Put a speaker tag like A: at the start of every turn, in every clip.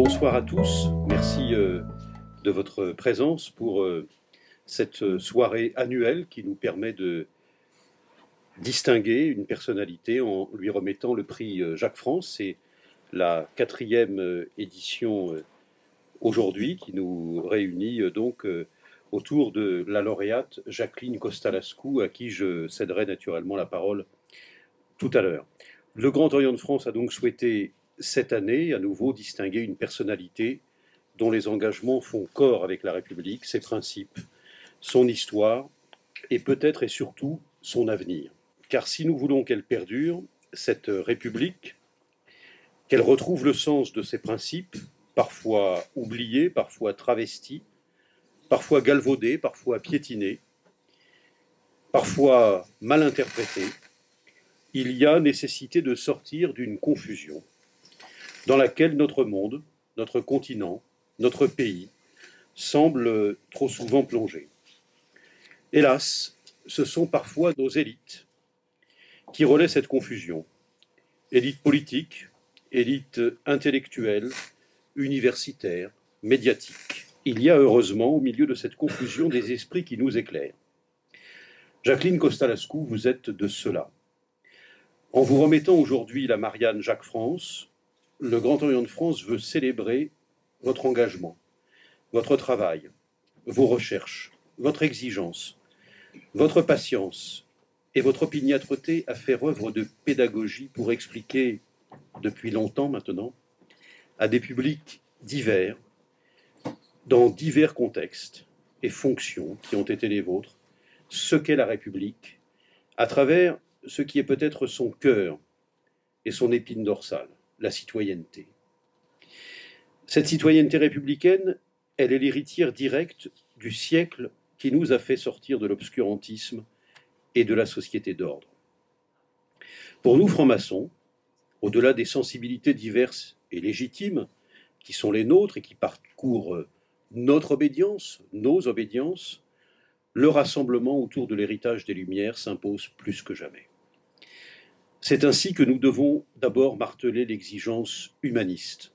A: Bonsoir à tous, merci de votre présence pour cette soirée annuelle qui nous permet de distinguer une personnalité en lui remettant le prix Jacques France. C'est la 4e édition aujourd'hui qui nous réunit donc autour de la lauréate Jacqueline Costa-Lascou, à qui je céderai naturellement la parole tout à l'heure. Le Grand Orient de France a donc souhaité cette année à nouveau distinguer une personnalité dont les engagements font corps avec la République, ses principes, son histoire et peut-être et surtout son avenir. Car si nous voulons qu'elle perdure, cette République, qu'elle retrouve le sens de ses principes, parfois oubliés, parfois travestis, parfois galvaudés, parfois piétinés, parfois mal interprétés, il y a nécessité de sortir d'une confusion dans laquelle notre monde, notre continent, notre pays semblent trop souvent plongés. Hélas, ce sont parfois nos élites qui relaient cette confusion. Élites politiques, élites intellectuelles, universitaires, médiatiques. Il y a heureusement au milieu de cette confusion des esprits qui nous éclairent. Jacqueline Costa-Lascou, vous êtes de cela. En vous remettant aujourd'hui la Marianne Jacques France, le Grand Orient de France veut célébrer votre engagement, votre travail, vos recherches, votre exigence, votre patience et votre opiniâtreté à faire œuvre de pédagogie pour expliquer, depuis longtemps maintenant, à des publics divers, dans divers contextes et fonctions qui ont été les vôtres, ce qu'est la République, à travers ce qui est peut-être son cœur et son épine dorsale, la citoyenneté. Cette citoyenneté républicaine, elle est l'héritière directe du siècle qui nous a fait sortir de l'obscurantisme et de la société d'ordre. Pour nous, francs-maçons, au-delà des sensibilités diverses et légitimes qui sont les nôtres et qui parcourent notre obédience, nos obédiences, le rassemblement autour de l'héritage des Lumières s'impose plus que jamais. C'est ainsi que nous devons d'abord marteler l'exigence humaniste.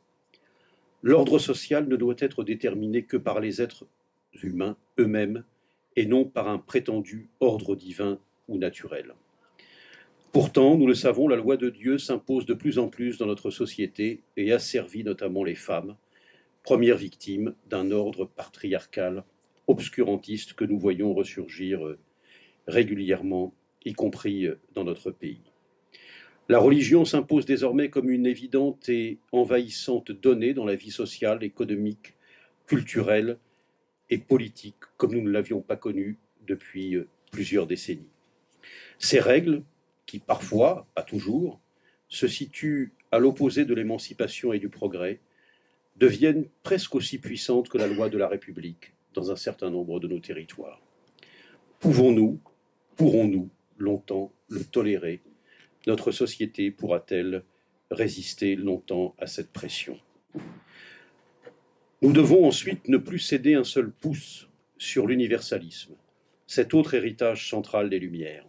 A: L'ordre social ne doit être déterminé que par les êtres humains eux-mêmes et non par un prétendu ordre divin ou naturel. Pourtant, nous le savons, la loi de Dieu s'impose de plus en plus dans notre société et asservit notamment les femmes, premières victimes d'un ordre patriarcal obscurantiste que nous voyons ressurgir régulièrement, y compris dans notre pays. La religion s'impose désormais comme une évidente et envahissante donnée dans la vie sociale, économique, culturelle et politique, comme nous ne l'avions pas connue depuis plusieurs décennies. Ces règles, qui parfois, pas toujours, se situent à l'opposé de l'émancipation et du progrès, deviennent presque aussi puissantes que la loi de la République dans un certain nombre de nos territoires. Pouvons-nous, pourrons-nous longtemps le tolérer ? Notre société pourra-t-elle résister longtemps à cette pression? Nous devons ensuite ne plus céder un seul pouce sur l'universalisme, cet autre héritage central des Lumières.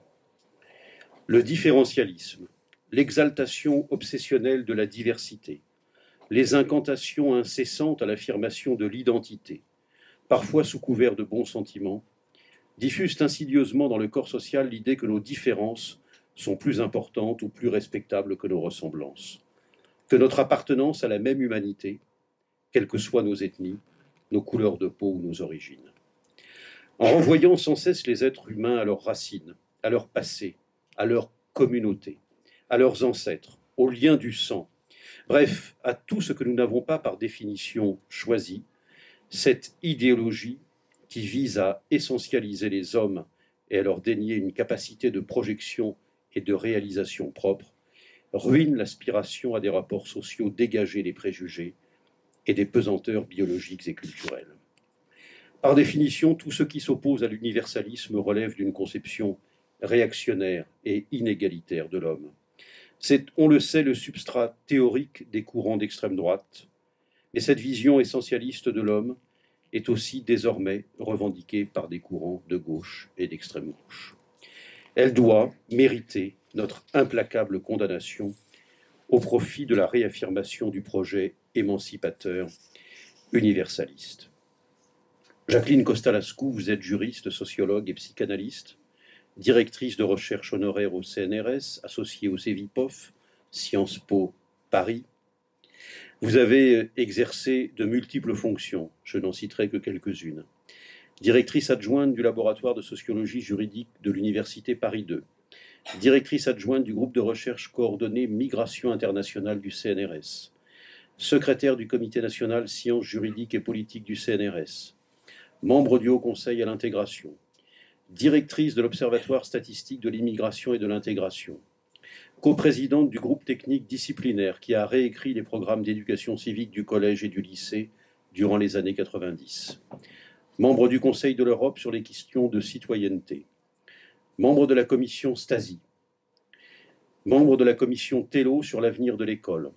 A: Le différentialisme, l'exaltation obsessionnelle de la diversité, les incantations incessantes à l'affirmation de l'identité, parfois sous couvert de bons sentiments, diffusent insidieusement dans le corps social l'idée que nos différences sont plus importantes ou plus respectables que nos ressemblances, que notre appartenance à la même humanité, quelles que soient nos ethnies, nos couleurs de peau ou nos origines. En renvoyant sans cesse les êtres humains à leurs racines, à leur passé, à leur communauté, à leurs ancêtres, aux liens du sang, bref, à tout ce que nous n'avons pas par définition choisi, cette idéologie qui vise à essentialiser les hommes et à leur dénier une capacité de projection et de réalisation propre, ruine l'aspiration à des rapports sociaux dégagés des préjugés et des pesanteurs biologiques et culturelles. Par définition, tout ce qui s'oppose à l'universalisme relève d'une conception réactionnaire et inégalitaire de l'homme. C'est, on le sait, le substrat théorique des courants d'extrême droite, mais cette vision essentialiste de l'homme est aussi désormais revendiquée par des courants de gauche et d'extrême gauche. Elle doit mériter notre implacable condamnation au profit de la réaffirmation du projet émancipateur, universaliste. Jacqueline Costa-Lascou, vous êtes juriste, sociologue et psychanalyste, directrice de recherche honoraire au CNRS, associée au CEVIPOF, Sciences Po Paris. Vous avez exercé de multiples fonctions, je n'en citerai que quelques-unes. Directrice adjointe du laboratoire de sociologie juridique de l'Université Paris 2, directrice adjointe du groupe de recherche coordonné Migration internationale du CNRS, secrétaire du Comité national sciences juridiques et politiques du CNRS, membre du Haut Conseil à l'intégration, directrice de l'Observatoire statistique de l'immigration et de l'intégration, coprésidente du groupe technique disciplinaire qui a réécrit les programmes d'éducation civique du collège et du lycée durant les années 90, membre du Conseil de l'Europe sur les questions de citoyenneté, membre de la commission Stasi, membre de la commission Tello sur l'avenir de l'école,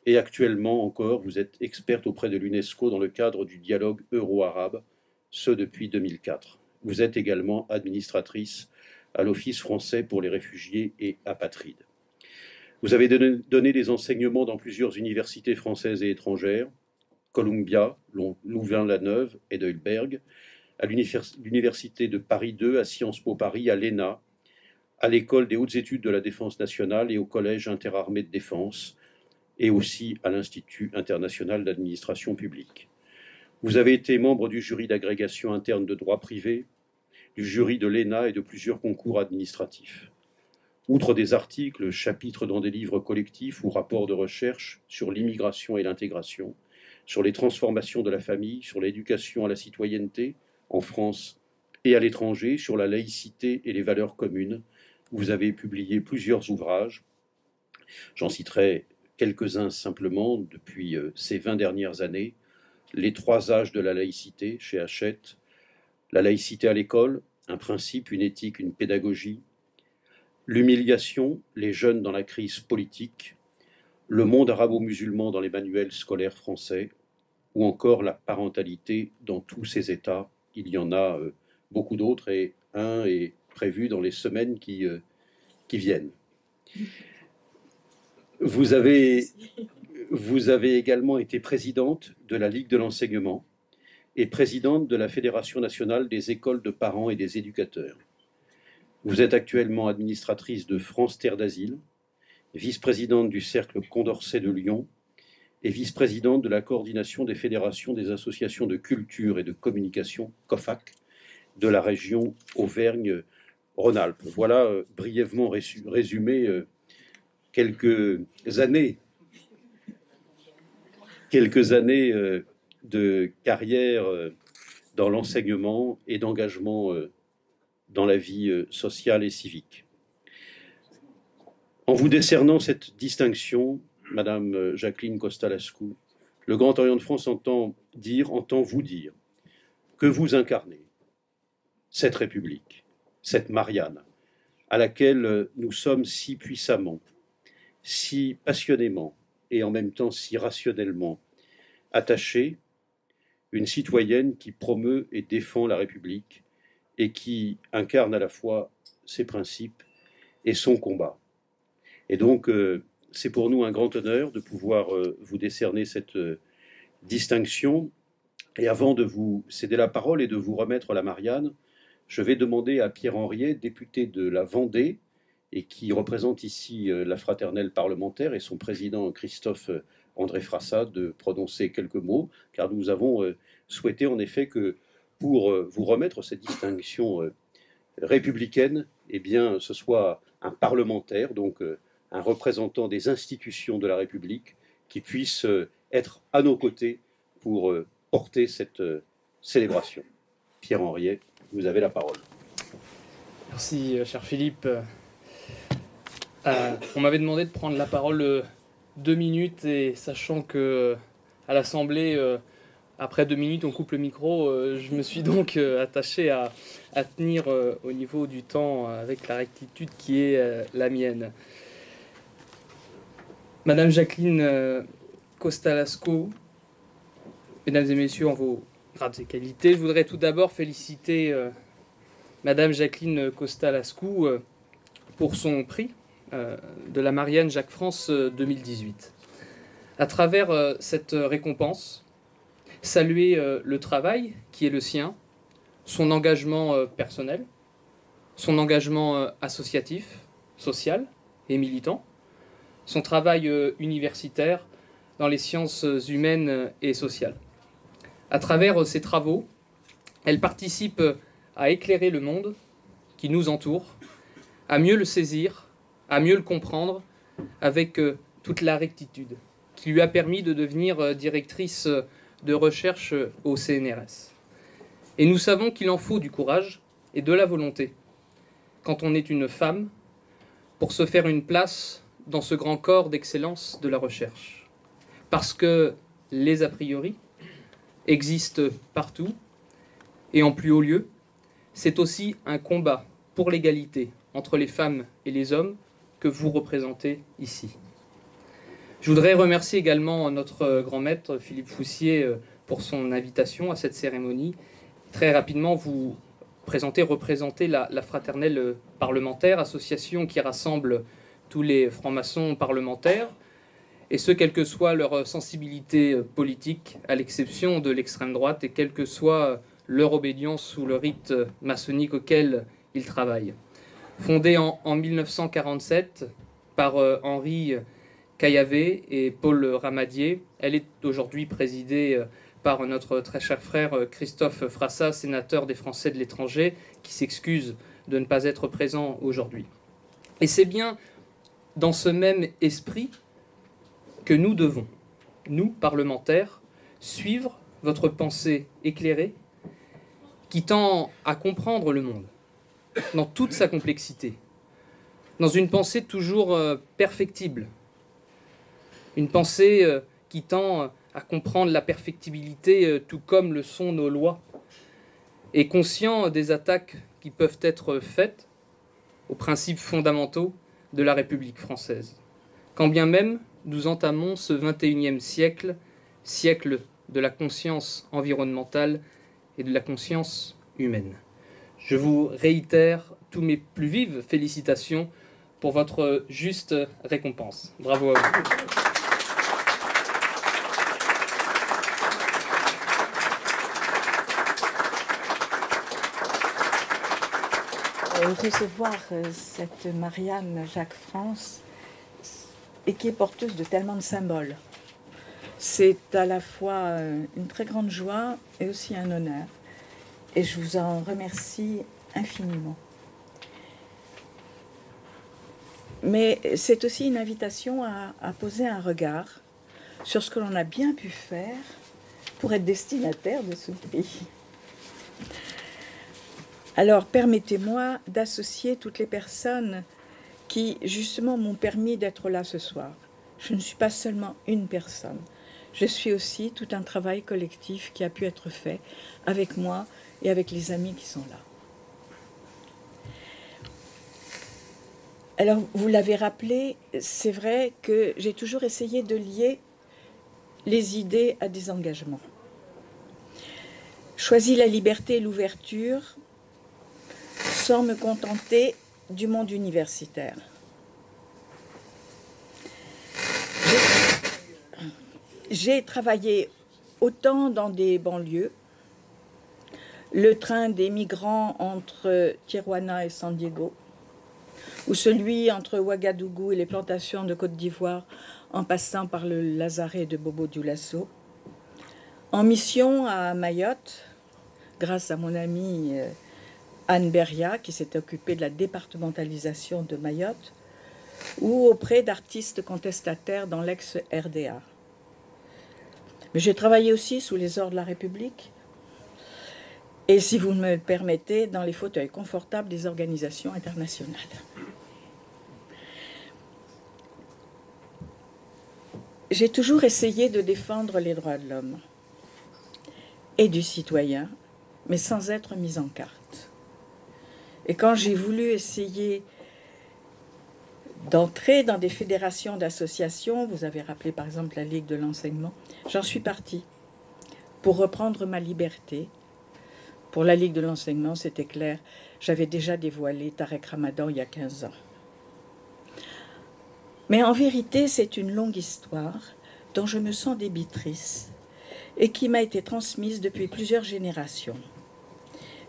A: et actuellement encore, vous êtes experte auprès de l'UNESCO dans le cadre du dialogue euro-arabe, ce depuis 2004. Vous êtes également administratrice à l'Office français pour les réfugiés et apatrides. Vous avez donné des enseignements dans plusieurs universités françaises et étrangères, Columbia, Louvain-la-Neuve et Heidelberg, à l'Université de Paris 2, à Sciences Po Paris, à l'ENA, à l'École des hautes études de la défense nationale et au Collège interarmées de défense, et aussi à l'Institut international d'administration publique. Vous avez été membre du jury d'agrégation interne de droit privé, du jury de l'ENA et de plusieurs concours administratifs. Outre des articles, chapitres dans des livres collectifs ou rapports de recherche sur l'immigration et l'intégration, sur les transformations de la famille, sur l'éducation à la citoyenneté, en France et à l'étranger, sur la laïcité et les valeurs communes, vous avez publié plusieurs ouvrages. J'en citerai quelques-uns simplement depuis ces 20 dernières années. Les 3 âges de la laïcité chez Hachette, la laïcité à l'école, un principe, une éthique, une pédagogie, l'humiliation, les jeunes dans la crise politique, le monde arabo-musulman dans les manuels scolaires français, ou encore la parentalité dans tous ses états. Il y en a beaucoup d'autres et un est prévu dans les semaines qui viennent. Vous avez également été présidente de la Ligue de l'enseignement et présidente de la Fédération nationale des écoles de parents et des éducateurs. Vous êtes actuellement administratrice de France Terre d'Asile, vice-présidente du Cercle Condorcet de Lyon et vice-présidente de la coordination des fédérations des associations de culture et de communication, COFAC, de la région Auvergne-Rhône-Alpes. Voilà brièvement résumé quelques années de carrière dans l'enseignement et d'engagement dans la vie sociale et civique. En vous décernant cette distinction, Madame Jacqueline Costa-Lascou, le Grand Orient de France entend vous dire que vous incarnez cette République, cette Marianne, à laquelle nous sommes si puissamment, si passionnément et en même temps si rationnellement attachés, une citoyenne qui promeut et défend la République et qui incarne à la fois ses principes et son combat. Et donc, c'est pour nous un grand honneur de pouvoir vous décerner cette distinction. Et avant de vous céder la parole et de vous remettre la Marianne, je vais demander à Pierre Henriet, député de la Vendée, et qui représente ici la fraternelle parlementaire, et son président Christophe André Frassa, de prononcer quelques mots, car nous avons souhaité en effet que pour vous remettre cette distinction républicaine, eh bien, ce soit un parlementaire, donc un représentant des institutions de la République, qui puisse être à nos côtés pour porter cette célébration. Pierre Henriet, vous avez la parole.
B: Merci, cher Philippe. On m'avait demandé de prendre la parole 2 minutes, et sachant que à l'Assemblée, après 2 minutes, on coupe le micro, je me suis donc attaché à tenir au niveau du temps avec la rectitude qui est la mienne. Madame Jacqueline Costa-Lascou, mesdames et messieurs, en vos grades et qualités, je voudrais tout d'abord féliciter Madame Jacqueline Costa-Lascou pour son prix de la Marianne Jacques France 2018. À travers cette récompense, saluer le travail qui est le sien, son engagement personnel, son engagement associatif, social et militant, son travail universitaire dans les sciences humaines et sociales. À travers ces travaux, elle participe à éclairer le monde qui nous entoure, à mieux le saisir, à mieux le comprendre, avec toute la rectitude, qui lui a permis de devenir directrice de recherche au CNRS. Et nous savons qu'il en faut du courage et de la volonté, quand on est une femme, pour se faire une place dans ce grand corps d'excellence de la recherche. Parce que les a priori existent partout et en plus haut lieu. C'est aussi un combat pour l'égalité entre les femmes et les hommes que vous représentez ici. Je voudrais remercier également notre grand maître Philippe Foussier pour son invitation à cette cérémonie. Très rapidement, vous représenter la Fraternelle parlementaire, association qui rassemble tous les francs-maçons parlementaires, et ce, quelle que soit leur sensibilité politique, à l'exception de l'extrême droite, et quelle que soit leur obédience ou le rite maçonnique auquel ils travaillent. Fondée en 1947 par Henri Caillavet et Paul Ramadier, elle est aujourd'hui présidée par notre très cher frère Christophe Frassa, sénateur des Français de l'étranger, qui s'excuse de ne pas être présent aujourd'hui. Et c'est bien dans ce même esprit que nous devons, nous, parlementaires, suivre votre pensée éclairée qui tend à comprendre le monde dans toute sa complexité, dans une pensée toujours perfectible, une pensée qui tend à comprendre la perfectibilité tout comme le sont nos lois, et conscient des attaques qui peuvent être faites aux principes fondamentaux de la République française. Quand bien même nous entamons ce XXIe siècle, siècle de la conscience environnementale et de la conscience humaine. Je vous réitère tous mes plus vives félicitations pour votre juste récompense. Bravo à vous.
C: Recevoir cette Marianne Jacques-France et qui est porteuse de tellement de symboles. C'est à la fois une très grande joie et aussi un honneur. Et je vous en remercie infiniment. Mais c'est aussi une invitation à poser un regard sur ce que l'on a bien pu faire pour être destinataire de ce prix. Alors, permettez-moi d'associer toutes les personnes qui, justement, m'ont permis d'être là ce soir. Je ne suis pas seulement une personne. Je suis aussi tout un travail collectif qui a pu être fait avec moi et avec les amis qui sont là. Alors, vous l'avez rappelé, c'est vrai que j'ai toujours essayé de lier les idées à des engagements. Choisi la liberté et l'ouverture sans me contenter du monde universitaire. J'ai travaillé autant dans des banlieues, le train des migrants entre Tijuana et San Diego, ou celui entre Ouagadougou et les plantations de Côte d'Ivoire, en passant par le lazaret de Bobo-Dioulasso, en mission à Mayotte, grâce à mon amie Anne Beria, qui s'est occupée de la départementalisation de Mayotte, ou auprès d'artistes contestataires dans l'ex-RDA. Mais j'ai travaillé aussi sous les ordres de la République, et si vous me le permettez, dans les fauteuils confortables des organisations internationales. J'ai toujours essayé de défendre les droits de l'homme et du citoyen, mais sans être mise en carte. Et quand j'ai voulu essayer d'entrer dans des fédérations d'associations, vous avez rappelé par exemple la Ligue de l'enseignement, j'en suis partie pour reprendre ma liberté. Pour la Ligue de l'enseignement, c'était clair, j'avais déjà dévoilé Tarek Ramadan il y a 15 ans. Mais en vérité, c'est une longue histoire, dont je me sens débitrice et qui m'a été transmise depuis plusieurs générations.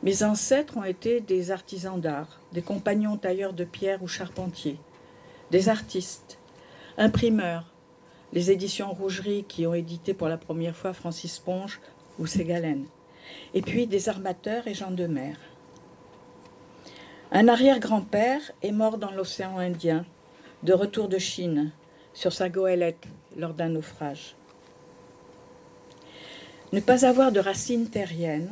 C: Mes ancêtres ont été des artisans d'art, des compagnons tailleurs de pierre ou charpentiers, des artistes, imprimeurs, les éditions Rougerie qui ont édité pour la première fois Francis Ponge ou Ségalen, et puis des armateurs et gens de mer. Un arrière-grand-père est mort dans l'océan Indien, de retour de Chine, sur sa goélette lors d'un naufrage. Ne pas avoir de racines terriennes,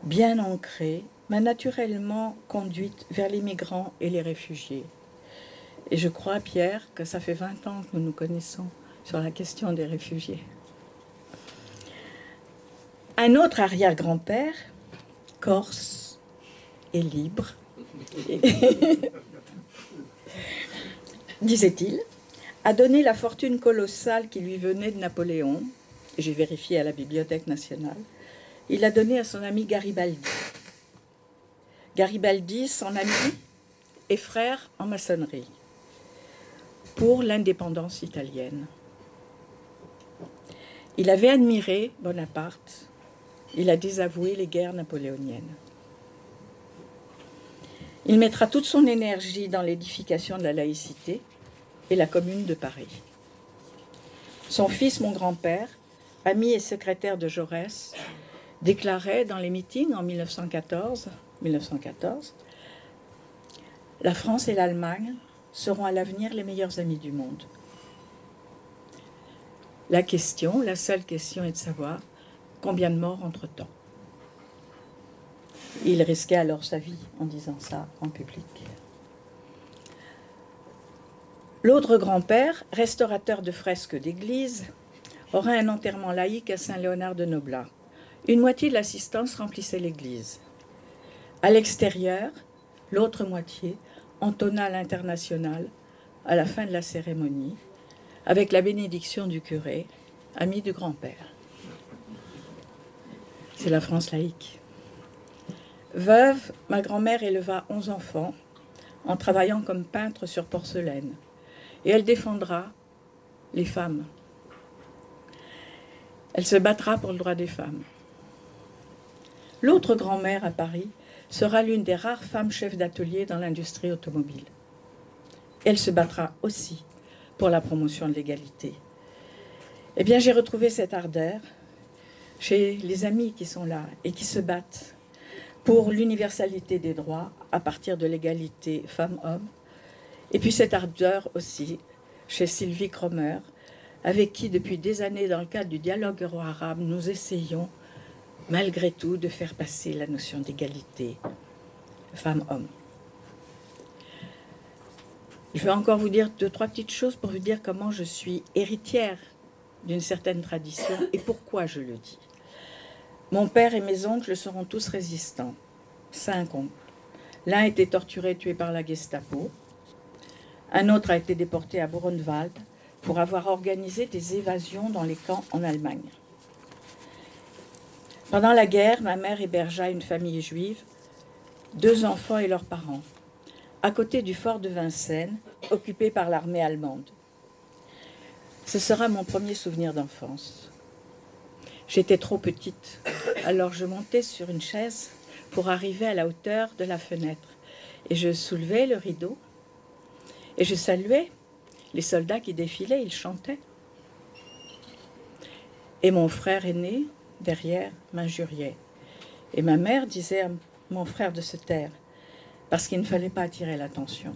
C: bien ancrée, m'a naturellement conduite vers les migrants et les réfugiés. Et je crois, Pierre, que ça fait 20 ans que nous nous connaissons sur la question des réfugiés. Un autre arrière-grand-père, corse et libre, disait-il, a donné la fortune colossale qui lui venait de Napoléon, et j'ai vérifié à la Bibliothèque nationale. Il l'a donné à son ami Garibaldi. Garibaldi, son ami et frère en maçonnerie, pour l'indépendance italienne. Il avait admiré Bonaparte, il a désavoué les guerres napoléoniennes. Il mettra toute son énergie dans l'édification de la laïcité et la Commune de Paris. Son fils, mon grand-père, ami et secrétaire de Jaurès, déclarait dans les meetings en 1914, la France et l'Allemagne seront à l'avenir les meilleurs amis du monde. La seule question est de savoir combien de morts entre-temps. Il risquait alors sa vie en disant ça en public. L'autre grand-père, restaurateur de fresques d'église, aura un enterrement laïque à Saint-Léonard de Noblat. Une moitié de l'assistance remplissait l'église. À l'extérieur, l'autre moitié entonna l'Internationale à la fin de la cérémonie, avec la bénédiction du curé, ami du grand-père. C'est la France laïque. Veuve, ma grand-mère éleva 11 enfants en travaillant comme peintre sur porcelaine. Et elle défendra les femmes. Elle se battra pour le droit des femmes. L'autre grand-mère à Paris sera l'une des rares femmes chefs d'atelier dans l'industrie automobile. Elle se battra aussi pour la promotion de l'égalité. Eh bien, j'ai retrouvé cette ardeur chez les amis qui sont là et qui se battent pour l'universalité des droits à partir de l'égalité femmes-hommes. Et puis cette ardeur aussi chez Sylvie Cromer, avec qui depuis des années, dans le cadre du dialogue euro-arabe, nous essayons malgré tout de faire passer la notion d'égalité femmes-hommes. Je vais encore vous dire 2-3 petites choses pour vous dire comment je suis héritière d'une certaine tradition et pourquoi je le dis. Mon père et mes oncles seront tous résistants. 5 oncles. L'un a été torturé, tué par la Gestapo. Un autre a été déporté à Buchenwald pour avoir organisé des évasions dans les camps en Allemagne. Pendant la guerre, ma mère hébergea une famille juive, 2 enfants et leurs parents, à côté du fort de Vincennes, occupé par l'armée allemande. Ce sera mon premier souvenir d'enfance. J'étais trop petite, alors je montais sur une chaise pour arriver à la hauteur de la fenêtre. Et je soulevais le rideau et je saluais les soldats qui défilaient, ils chantaient. Et mon frère aîné, derrière, m'injuriait. Et ma mère disait à mon frère de se taire, parce qu'il ne fallait pas attirer l'attention.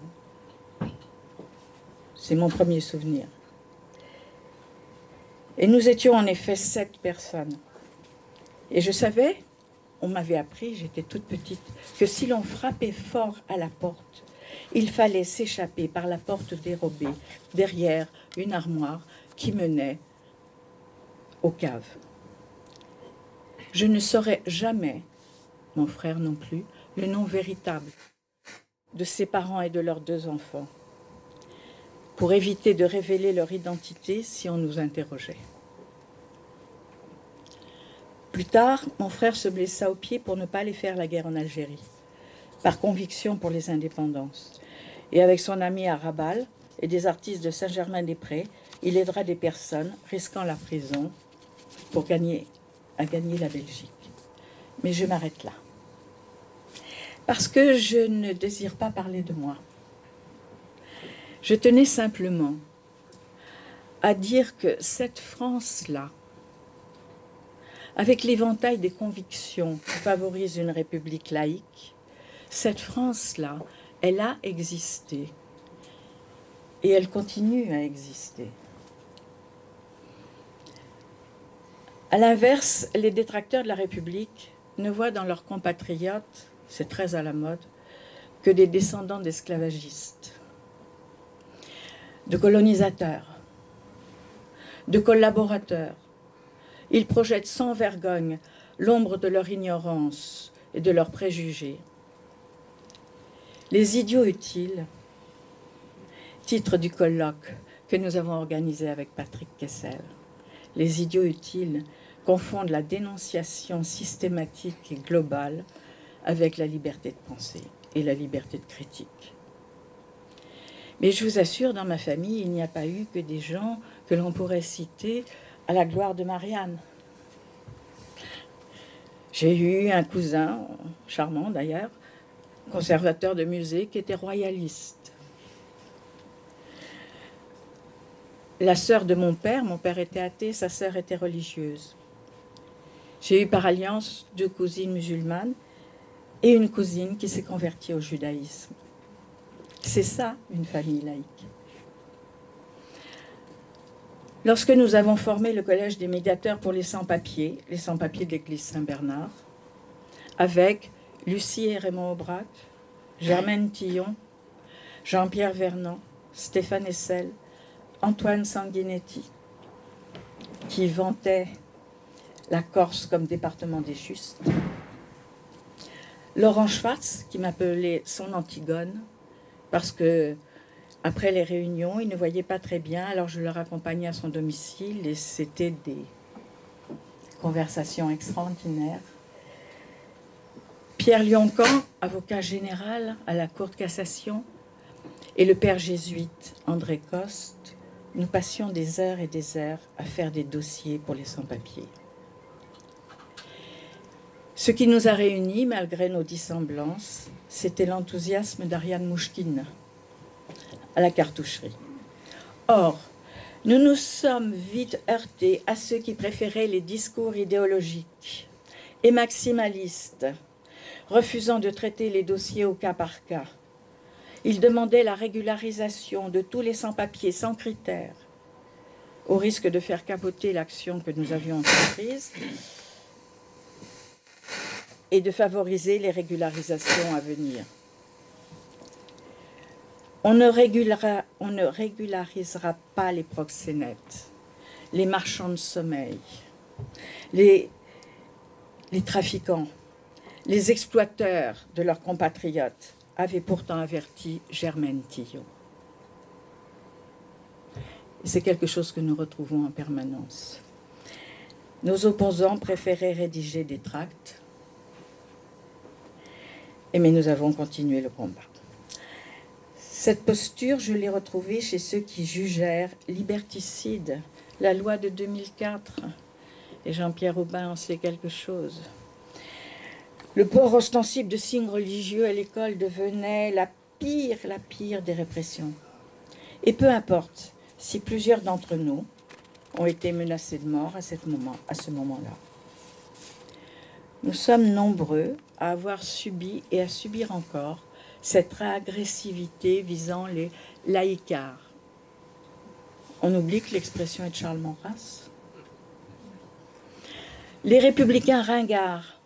C: C'est mon premier souvenir. Et nous étions en effet 7 personnes. Et je savais, on m'avait appris, j'étais toute petite, que si l'on frappait fort à la porte, il fallait s'échapper par la porte dérobée, derrière une armoire qui menait aux caves. Je ne saurais jamais, mon frère non plus, le nom véritable de ses parents et de leurs 2 enfants, pour éviter de révéler leur identité si on nous interrogeait. Plus tard, mon frère se blessa au pied pour ne pas aller faire la guerre en Algérie, par conviction pour les indépendances. Et avec son ami à Rabal et des artistes de Saint-Germain-des-Prés, il aidera des personnes risquant la prison pour gagner la Belgique. Mais je m'arrête là. Parce que je ne désire pas parler de moi. Je tenais simplement à dire que cette France-là, avec l'éventail des convictions qui favorisent une république laïque, cette France-là, elle a existé et elle continue à exister. À l'inverse, les détracteurs de la République ne voient dans leurs compatriotes, c'est très à la mode, que des descendants d'esclavagistes, de colonisateurs, de collaborateurs. Ils projettent sans vergogne l'ombre de leur ignorance et de leurs préjugés. Les idiots utiles, titre du colloque que nous avons organisé avec Patrick Kessel. Les idiots utiles confondent la dénonciation systématique et globale avec la liberté de penser et la liberté de critique. Mais je vous assure, dans ma famille, il n'y a pas eu que des gens que l'on pourrait citer à la gloire de Marianne. J'ai eu un cousin, charmant d'ailleurs, conservateur de musée, qui était royaliste. La sœur de mon père était athée, sa sœur était religieuse. J'ai eu par alliance 2 cousines musulmanes et une cousine qui s'est convertie au judaïsme. C'est ça, une famille laïque. Lorsque nous avons formé le collège des médiateurs pour les sans-papiers de l'église Saint-Bernard, avec Lucie et Raymond Aubrac, Germaine Tillon, Jean-Pierre Vernant, Stéphane Hessel, Antoine Sanguinetti, qui vantait la Corse comme département des justes, Laurent Schwartz, qui m'appelait son Antigone, parce que après les réunions, il ne voyait pas très bien, alors je le raccompagnais à son domicile et c'était des conversations extraordinaires. Pierre Lioncan, avocat général à la Cour de cassation, et le père jésuite André Coste, nous passions des heures et des heures à faire des dossiers pour les sans-papiers. Ce qui nous a réunis, malgré nos dissemblances, c'était l'enthousiasme d'Ariane Mouchkine à la cartoucherie. Or, nous nous sommes vite heurtés à ceux qui préféraient les discours idéologiques et maximalistes, refusant de traiter les dossiers au cas par cas. Ils demandaient la régularisation de tous les sans-papiers sans critères, au risque de faire capoter l'action que nous avions entreprise et de favoriser les régularisations à venir. On ne régularisera pas les proxénètes, les marchands de sommeil, les trafiquants, les exploiteurs de leurs compatriotes, avait pourtant averti Germaine Tillon. C'est quelque chose que nous retrouvons en permanence. Nos opposants préféraient rédiger des tracts, mais nous avons continué le combat. Cette posture, je l'ai retrouvée chez ceux qui jugèrent liberticide la loi de 2004. Et Jean-Pierre Aubin en sait quelque chose. Le port ostensible de signes religieux à l'école devenait la pire des répressions. Et peu importe si plusieurs d'entre nous ont été menacés de mort à ce moment-là. Nous sommes nombreux à avoir subi et à subir encore cette agressivité visant les laïcards. On oublie que l'expression est de Charles Maurras. Les républicains ringards.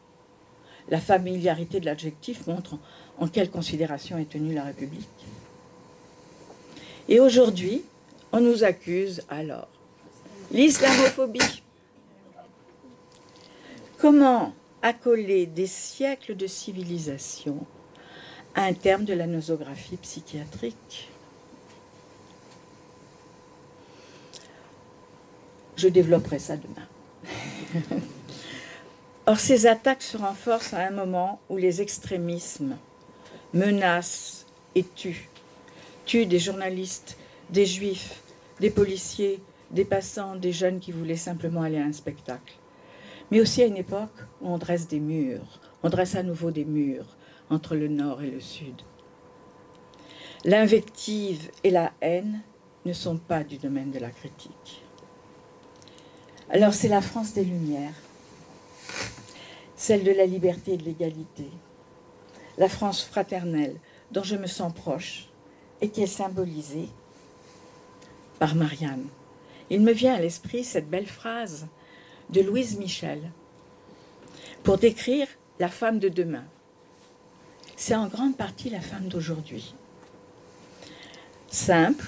C: La familiarité de l'adjectif montre en quelle considération est tenue la République. Et aujourd'hui, on nous accuse alors l'islamophobie. Comment accoler des siècles de civilisation à un terme de la nosographie psychiatrique? Je développerai ça demain. Or, ces attaques se renforcent à un moment où les extrémismes menacent et tuent des journalistes, des juifs, des policiers, des passants, des jeunes qui voulaient simplement aller à un spectacle. Mais aussi à une époque où on dresse des murs, on dresse à nouveau des murs entre le nord et le sud. L'invective et la haine ne sont pas du domaine de la critique. Alors c'est la France des Lumières, celle de la liberté et de l'égalité, la France fraternelle dont je me sens proche et qui est symbolisée par Marianne. Il me vient à l'esprit cette belle phrase de Louise Michel pour décrire la femme de demain. C'est en grande partie la femme d'aujourd'hui. Simple,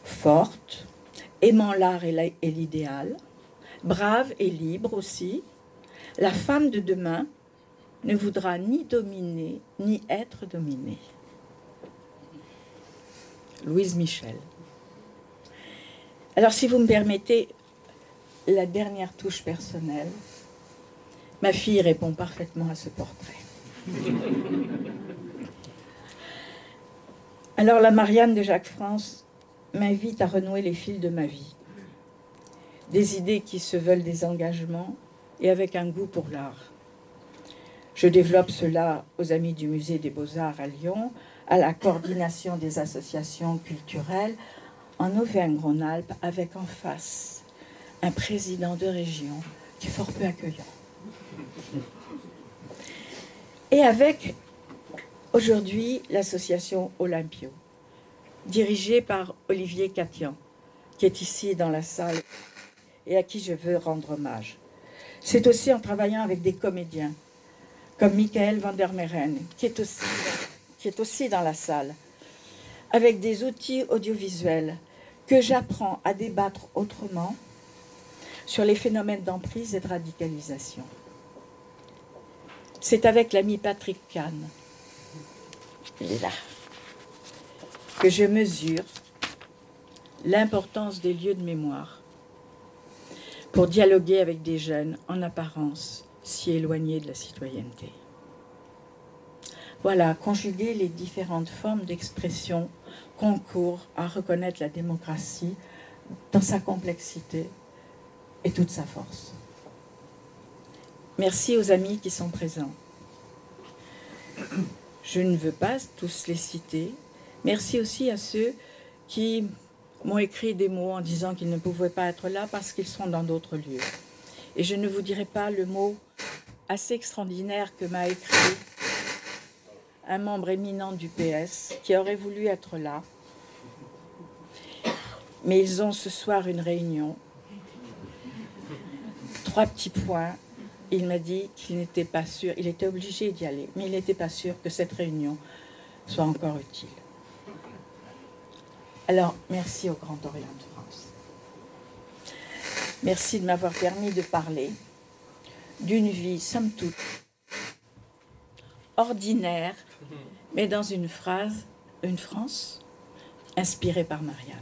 C: forte, aimant l'art et l'idéal, brave et libre aussi, la femme de demain ne voudra ni dominer, ni être dominée. Louise Michel. Alors, si vous me permettez, la dernière touche personnelle, ma fille répond parfaitement à ce portrait. Alors, la Marianne de Jacques France m'invite à renouer les fils de ma vie. Des idées qui se veulent des engagements et avec un goût pour l'art. Je développe cela aux Amis du Musée des Beaux-Arts à Lyon, à la coordination des associations culturelles en Auvergne-Rhône-Alpes, avec en face un président de région qui est fort peu accueillant. Et avec aujourd'hui l'association Olympio, dirigée par Olivier Catian, qui est ici dans la salle et à qui je veux rendre hommage. C'est aussi en travaillant avec des comédiens, comme Michael van der Meren, qui est aussi dans la salle, avec des outils audiovisuels, que j'apprends à débattre autrement sur les phénomènes d'emprise et de radicalisation. C'est avec l'ami Patrick Kahn, il est là, que je mesure l'importance des lieux de mémoire pour dialoguer avec des jeunes en apparence si éloignés de la citoyenneté. Voilà, conjuguer les différentes formes d'expression concourent à reconnaître la démocratie dans sa complexité et toute sa force. Merci aux amis qui sont présents. Je ne veux pas tous les citer. Merci aussi à ceux qui m'ont écrit des mots en disant qu'ils ne pouvaient pas être là parce qu'ils sont dans d'autres lieux. Et je ne vous dirai pas le mot assez extraordinaire que m'a écrit un membre éminent du PS qui aurait voulu être là. Mais ils ont ce soir une réunion. 3 petits points. Il m'a dit qu'il n'était pas sûr, il était obligé d'y aller, mais il n'était pas sûr que cette réunion soit encore utile. Alors, merci au Grand Orient de France. Merci de m'avoir permis de parler d'une vie, somme toute, ordinaire, mais dans une France inspirée par Marianne.